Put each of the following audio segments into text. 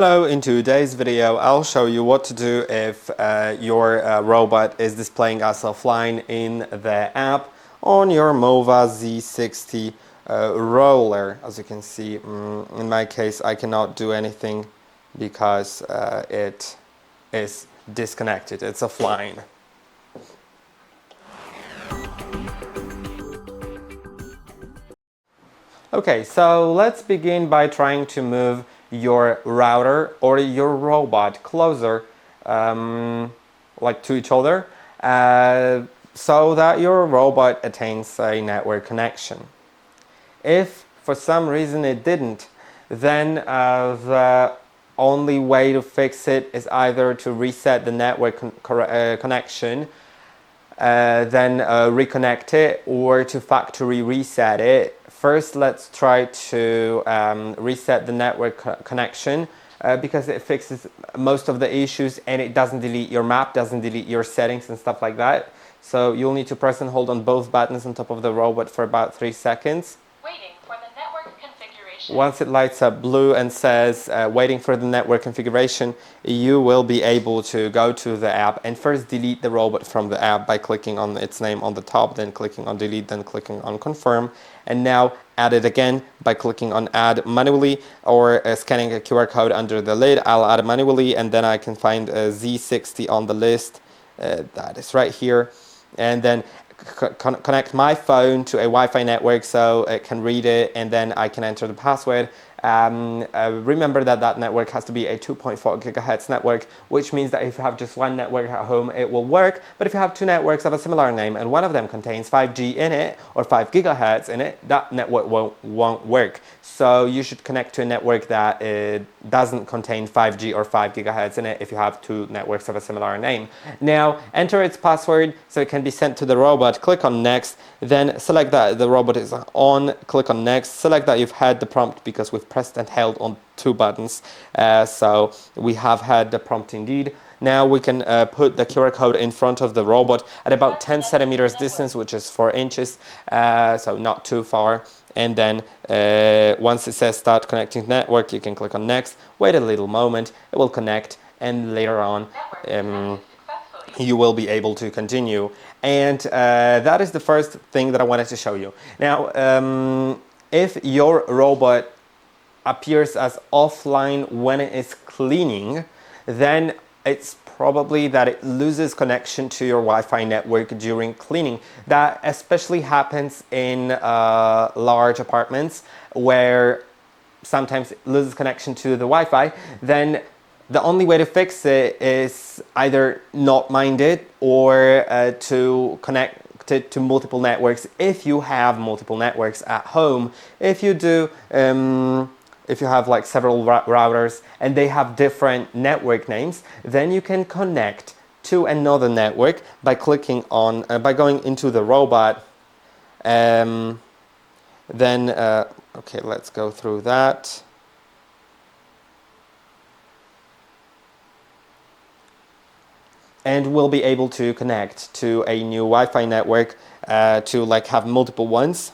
Hello, in today's video I'll show you what to do if your robot is displaying us offline in the app on your MOVA Z60 roller. As you can see, in my case I cannot do anything because it is disconnected, it's offline. Okay, so let's begin by trying to move your router or your robot closer like to each other so that your robot attains a network connection. If for some reason it didn't, then the only way to fix it is either to reset the network connection, then reconnect it, or to factory reset it. First, let's try to reset the network connection because it fixes most of the issues and it doesn't delete your map, doesn't delete your settings and stuff like that. So you'll need to press and hold on both buttons on top of the robot for about 3 seconds. Waiting for the network configuration. Once it lights up blue and says waiting for the network configuration, you will be able to go to the app and first delete the robot from the app by clicking on its name on the top, then clicking on delete, then clicking on confirm, and now add it again by clicking on add manually or scanning a QR code under the lid. I'll add manually and then I can find a Z60 on the list, that is right here, and then connect my phone to a Wi-Fi network so it can read it, and then I can enter the password. Remember that that network has to be a 2.4 GHz network, which means that if you have just one network at home it will work, but if you have two networks of a similar name and one of them contains 5G in it or 5 GHz in it, that network won't work. So you should connect to a network that doesn't contain 5G or 5 GHz in it if you have two networks of a similar name. Now enter its password so it can be sent to the robot. Click on next, then select that the robot is on, click on next, select that you've had the prompt because we've pressed and held on two buttons, so we have had the prompt indeed. Now we can put the QR code in front of the robot at about 10 centimeters distance, which is 4 inches, so not too far. And then once it says start connecting network, you can click on next, wait a little moment, it will connect, and later on you will be able to continue. And that is the first thing that I wanted to show you. Now, if your robot appears as offline when it is cleaning, then it's probably that it loses connection to your Wi-Fi network during cleaning. That especially happens in large apartments where sometimes it loses connection to the Wi-Fi. Then the only way to fix it is either not mind it or to connect it to multiple networks if you have multiple networks at home. If you do, if you have like several routers and they have different network names, then you can connect to another network by clicking on, by going into the robot. Okay, let's go through that. And we'll be able to connect to a new Wi-Fi network to like have multiple ones.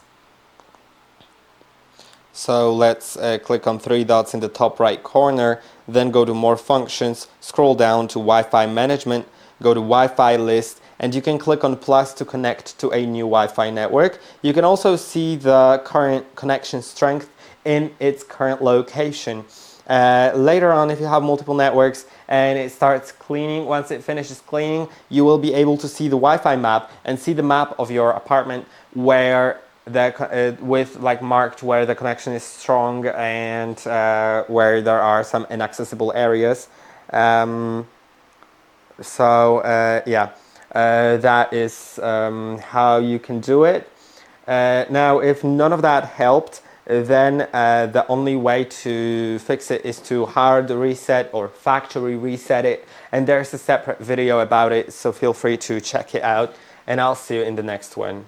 So let's click on 3 dots in the top right corner, then go to more functions, scroll down to Wi-Fi management, go to Wi-Fi list, and you can click on plus to connect to a new Wi-Fi network. You can also see the current connection strength in its current location. Later on, if you have multiple networks and it starts cleaning, once it finishes cleaning, you will be able to see the Wi-Fi map and see the map of your apartment where the with like marked where the connection is strong and where there are some inaccessible areas. That is how you can do it. Now, if none of that helped, then the only way to fix it is to hard reset or factory reset it, and there's a separate video about it, so feel free to check it out, and I'll see you in the next one.